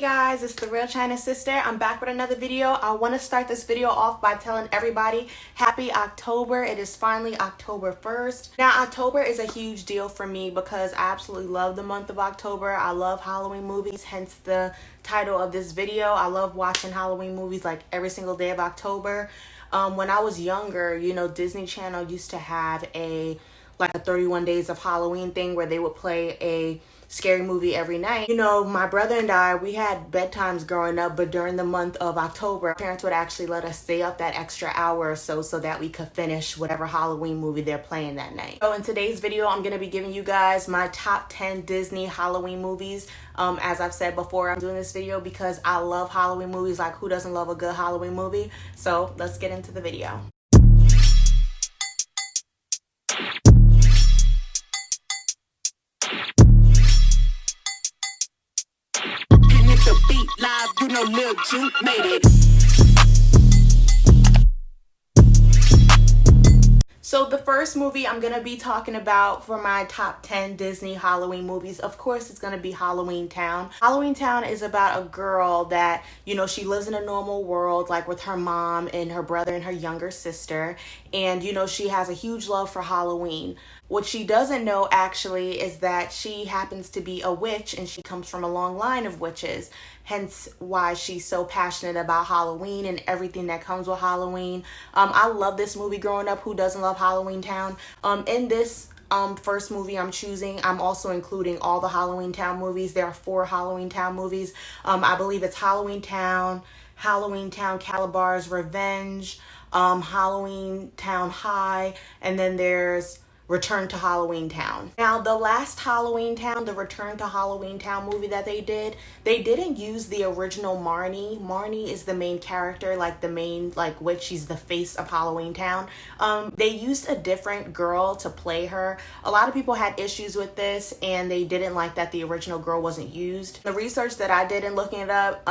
guys, it's the Real China Sister. I'm back with another video. I want to start this video off by telling everybody happy October. It is finally October 1st. Now, October is a huge deal for me because I absolutely love the month of October. I love Halloween movies, hence the title of this video. I love watching Halloween movies like every single day of October. When I was younger, you know, Disney Channel used to have a 31 Days of Halloween thing where they would play a scary movie every night. You know, my brother and I, we had bedtimes growing up, but during the month of October, our parents would actually let us stay up that extra hour or so that we could finish whatever Halloween movie they're playing that night. So in today's video, I'm going to be giving you guys my top 10 Disney Halloween movies. As I've said before, I'm doing this video because I love Halloween movies. Like, who doesn't love a good Halloween movie? So let's get into the video. The beat live, you know Lil Juke made it. So the first movie I'm going to be talking about for my top 10 Disney Halloween movies, of course, it's going to be Halloweentown. Halloweentown is about a girl that, you know, she lives in a normal world, like with her mom and her brother and her younger sister. And, you know, she has a huge love for Halloween. What she doesn't know actually is that she happens to be a witch and she comes from a long line of witches. Hence why she's so passionate about Halloween and everything that comes with Halloween. I love this movie growing up. Who doesn't love Halloweentown? In this first movie I'm choosing, I'm also including all the Halloweentown movies. There are 4 Halloweentown movies. I believe it's Halloweentown, Kalabar's Revenge, Halloweentown High, and then there's Return to Halloweentown. Now, the last Halloweentown, the Return to Halloweentown movie that they didn't use the original Marnie. Marnie is the main character, like the main witch. She's the face of Halloweentown. They used a different girl to play her. A lot of people had issues with this, and they didn't like that the original girl wasn't used. The research that I did in looking it up,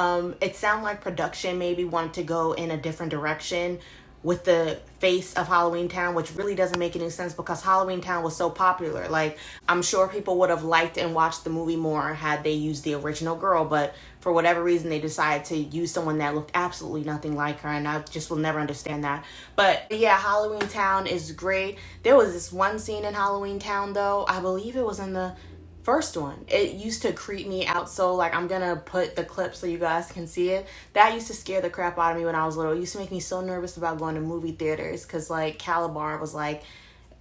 it sounded like production maybe wanted to go in a different direction with the face of Halloweentown, which really doesn't make any sense because Halloweentown was so popular. Like, I'm sure people would have liked and watched the movie more had they used the original girl, but for whatever reason, they decided to use someone that looked absolutely nothing like her, and I just will never understand that. But yeah, Halloweentown is great. There was this one scene in Halloweentown, though. I believe it was in the first one. It used to creep me out, so like I'm gonna put the clip so you guys can see it. That used to scare the crap out of me when I was little. It used to make me so nervous about going to movie theaters because like Kalabar was like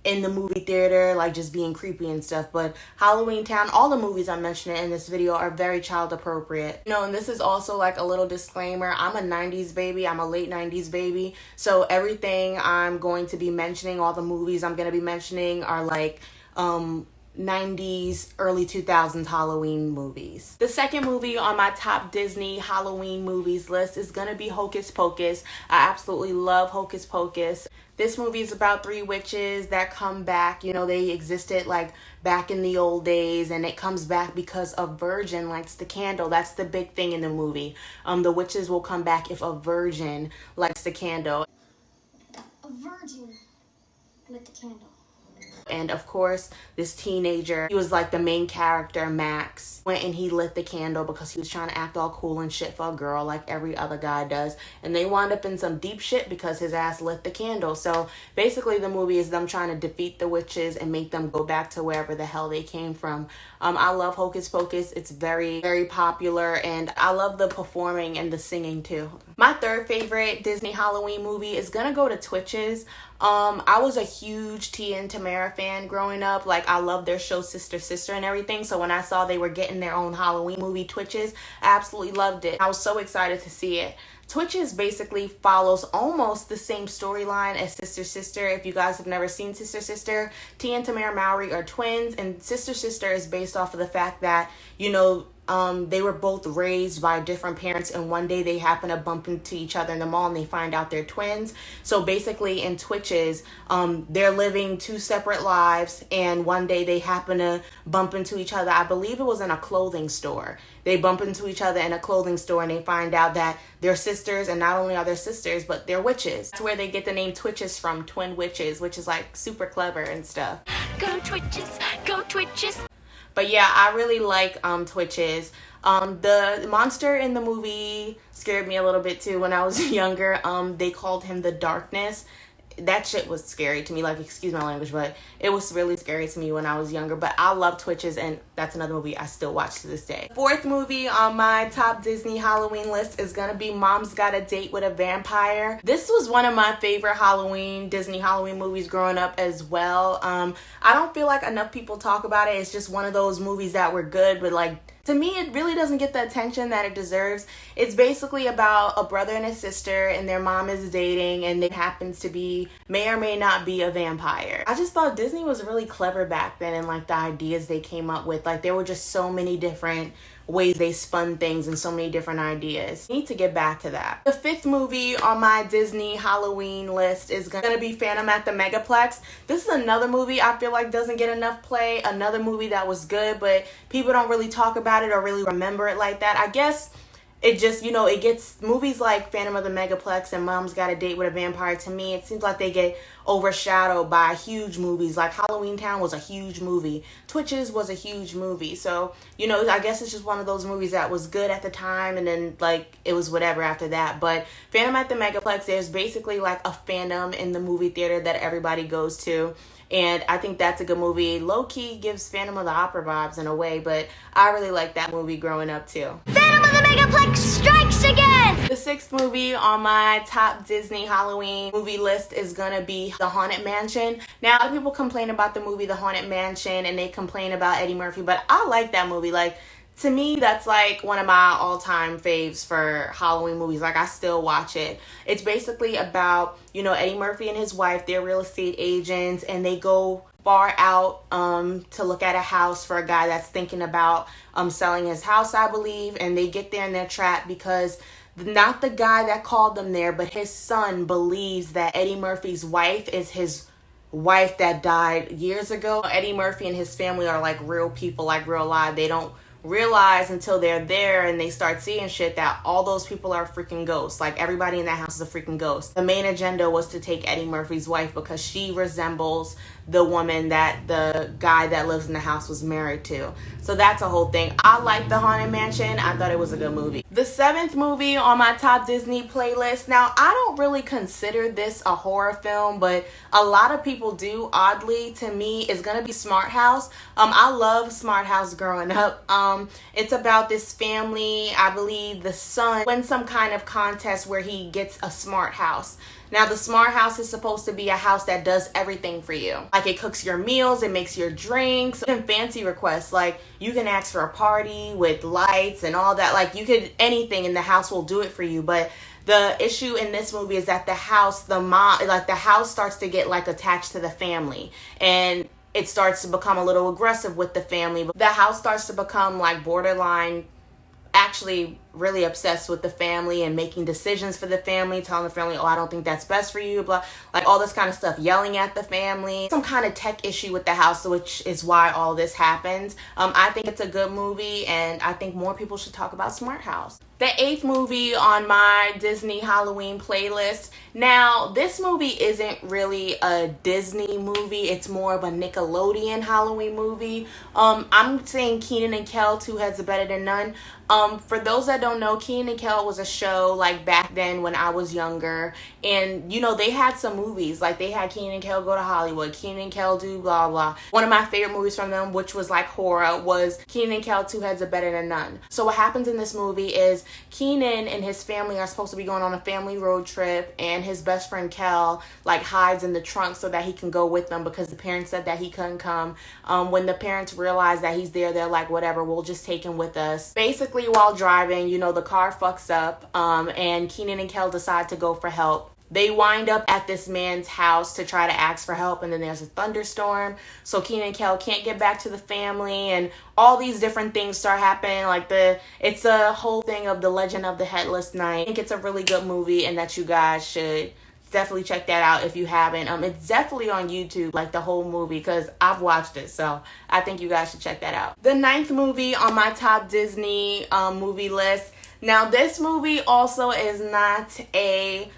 in the movie theater, like just being creepy and stuff. But Halloweentown, all the movies I'm mentioning in this video are very child appropriate. You know, and this is also like a little disclaimer. I'm a 90s baby. I'm a late 90s baby. So everything I'm going to be mentioning, all the movies I'm going to be mentioning are like 90s, early 2000s Halloween movies. The second movie on my top Disney Halloween movies list is gonna be Hocus Pocus. I absolutely love Hocus Pocus. This movie is about 3 witches that come back. You know, they existed like back in the old days, and it comes back because a virgin lights the candle. That's the big thing in the movie. The witches will come back if a virgin lights the candle. A virgin lit the candle. And of course, this teenager, he was like the main character, Max, went and he lit the candle because he was trying to act all cool and shit for a girl like every other guy does. And they wound up in some deep shit because his ass lit the candle. So basically the movie is them trying to defeat the witches and make them go back to wherever the hell they came from. I love Hocus Pocus. It's very, very popular, and I love the performing and the singing too. My third favorite Disney Halloween movie is gonna go to Twitches. I was a huge Tia and Tamara fan growing up. Like, I loved their show Sister Sister and everything. So when I saw they were getting their own Halloween movie, Twitches, I absolutely loved it. I was so excited to see it. Twitches basically follows almost the same storyline as Sister Sister. If you guys have never seen Sister Sister, Tia and Tamara Mowry are twins, and Sister Sister is based off of the fact that, you know, they were both raised by different parents, and one day they happen to bump into each other in the mall and they find out they're twins. So basically in Twitches, they're living 2 separate lives, and one day they happen to bump into each other. I believe it was in a clothing store. They bump into each other in a clothing store and they find out that they're sisters, and not only are they sisters, but they're witches. That's where they get the name Twitches from, twin witches, which is like super clever and stuff. Go Twitches, go Twitches. But yeah, I really like Twitches. The monster in the movie scared me a little bit too when I was younger. They called him the Darkness. That shit was scary to me, like, excuse my language, but it was really scary to me when I was younger. But I love Twitches, and that's another movie I still watch to this day. Fourth movie on my top Disney Halloween list is gonna be Mom's Got a Date with a Vampire. This was one of my favorite Disney Halloween movies growing up as well. I don't feel like enough people talk about it. It's just one of those movies that were good, but like, to me, it really doesn't get the attention that it deserves. It's basically about a brother and a sister, and their mom is dating, and it happens to be, may or may not be, a vampire. I just thought Disney was really clever back then, and like the ideas they came up with. Like, there were just so many different ways they spun things and so many different ideas. I need to get back to that. The fifth movie on my Disney Halloween list is gonna be Phantom at the Megaplex. This is another movie I feel like doesn't get enough play. Another movie that was good, but people don't really talk about it or really remember it like that. I guess it just, you know, it gets movies like Phantom of the Megaplex and Mom's Got a Date with a Vampire. To me, it seems like they get overshadowed by huge movies. Like Halloweentown was a huge movie. Twitches was a huge movie. So, you know, I guess it's just one of those movies that was good at the time, and then like it was whatever after that. But Phantom at the Megaplex, there's basically like a fandom in the movie theater that everybody goes to. And I think that's a good movie. Low-key gives Phantom of the Opera vibes in a way, but I really like that movie growing up too. Phantom of the Megaplex strikes again! The sixth movie on my top Disney Halloween movie list is gonna be The Haunted Mansion. Now, a lot of people complain about the movie The Haunted Mansion, and they complain about Eddie Murphy, but I like that movie. Like, to me, that's like one of my all-time faves for Halloween movies. Like, I still watch it. It's basically about, you know, Eddie Murphy and his wife. They're real estate agents, and they go far out to look at a house for a guy that's thinking about selling his house, I believe. And they get there and they're trapped because not the guy that called them there, but his son believes that Eddie Murphy's wife is his wife that died years ago. Eddie Murphy and his family are like real people, like real live. They don't realize until they're there and they start seeing shit that all those people are freaking ghosts. Like, everybody in that house is a freaking ghost. The main agenda was to take Eddie Murphy's wife because she resembles the woman that the guy that lives in the house was married to. So that's a whole thing. I like The Haunted Mansion. I thought it was a good movie. The seventh movie on my top Disney playlist. Now, I don't really consider this a horror film, but a lot of people do, oddly. To me, is gonna be Smart House. I love Smart House growing up. It's about this family. I believe the son wins some kind of contest where he gets a smart house. Now, the smart house is supposed to be a house that does everything for you. Like, it cooks your meals, it makes your drinks, and fancy requests. Like, you can ask for a party with lights and all that. Like, you could, anything, and the house will do it for you. But the issue in this movie is that the house starts to get like attached to the family, and it starts to become a little aggressive with the family. The house starts to become like borderline actually really obsessed with the family and making decisions for the family, telling the family, oh, I don't think that's best for you, blah, like all this kind of stuff, yelling at the family. Some kind of tech issue with the house, which is why all this happens. I think it's a good movie, and I think more people should talk about Smart House. The eighth movie on my Disney Halloween playlist. Now, this movie isn't really a Disney movie. It's more of a Nickelodeon Halloween movie. I'm saying Kenan and Kel, Two Heads Are Better Than None. For those that don't know, Kenan and Kel was a show like back then when I was younger. And, you know, they had some movies. Like, they had Kenan and Kel Go to Hollywood, Kenan and Kel Do Blah Blah. One of my favorite movies from them, which was like horror, was Kenan and Kel, Two Heads Are Better Than None. So what happens in this movie is Kenan and his family are supposed to be going on a family road trip, and his best friend Kel like hides in the trunk so that he can go with them because the parents said that he couldn't come. When the parents realize that he's there, they're like, whatever, we'll just take him with us. Basically, while driving, you know, the car fucks up, and Kenan and Kel decide to go for help. They wind up at this man's house to try to ask for help, and then there's a thunderstorm, so Kenan and Kel can't get back to the family, and all these different things start happening. Like, it's a whole thing of the legend of the Headless Night. I think it's a really good movie, and that you guys should definitely check that out if you haven't. It's definitely on YouTube, like the whole movie, because I've watched it, so I think you guys should check that out. The ninth movie on my top Disney movie list. Now, this movie also is not a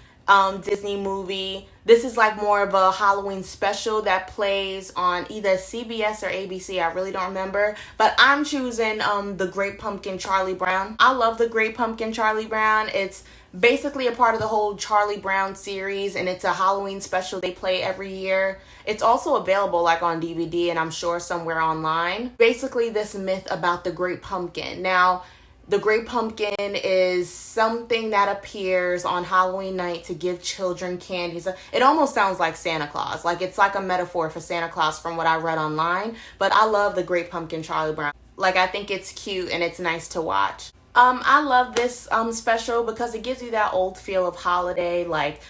Disney movie. This is like more of a Halloween special that plays on either CBS or ABC. I really don't remember. But I'm choosing The Great Pumpkin Charlie Brown. I love The Great Pumpkin Charlie Brown. It's basically a part of the whole Charlie Brown series, and it's a Halloween special they play every year. It's also available like on DVD and I'm sure somewhere online. Basically this myth about the Great Pumpkin. Now, the Great Pumpkin is something that appears on Halloween night to give children candies. It almost sounds like Santa Claus. Like it's like a metaphor for Santa Claus from what I read online. But I love the Great Pumpkin Charlie Brown. Like I think it's cute and it's nice to watch. I love this special because it gives you that old feel of holiday, like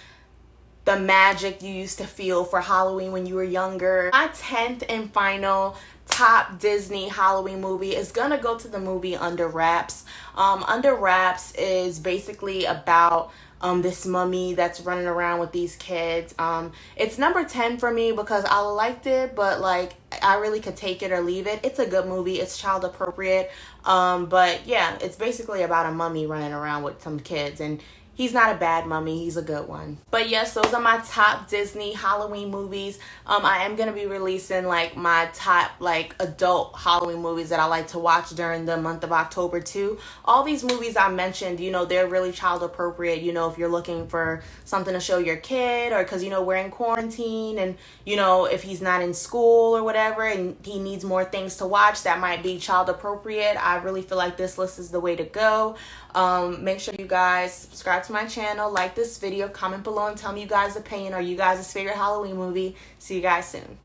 the magic you used to feel for Halloween when you were younger. My 10th and final top Disney Halloween movie is gonna go to the movie Underraps. Underraps is basically about this mummy that's running around with these kids. It's number 10 for me because I liked it, but like I really could take it or leave it. It's a good movie. It's child appropriate. But yeah, it's basically about a mummy running around with some kids, and he's not a bad mummy. He's a good one. But yes, those are my top Disney Halloween movies. I am going to be releasing like my top like adult Halloween movies that I like to watch during the month of October too. All these movies I mentioned, you know, they're really child appropriate. You know, if you're looking for something to show your kid, or because, you know, we're in quarantine and, you know, if he's not in school or whatever and he needs more things to watch that might be child appropriate, I really feel like this list is the way to go. Make sure you guys subscribe to my channel, like this video, comment below and tell me you guys' opinion or you guys' favorite Halloween movie. See you guys soon.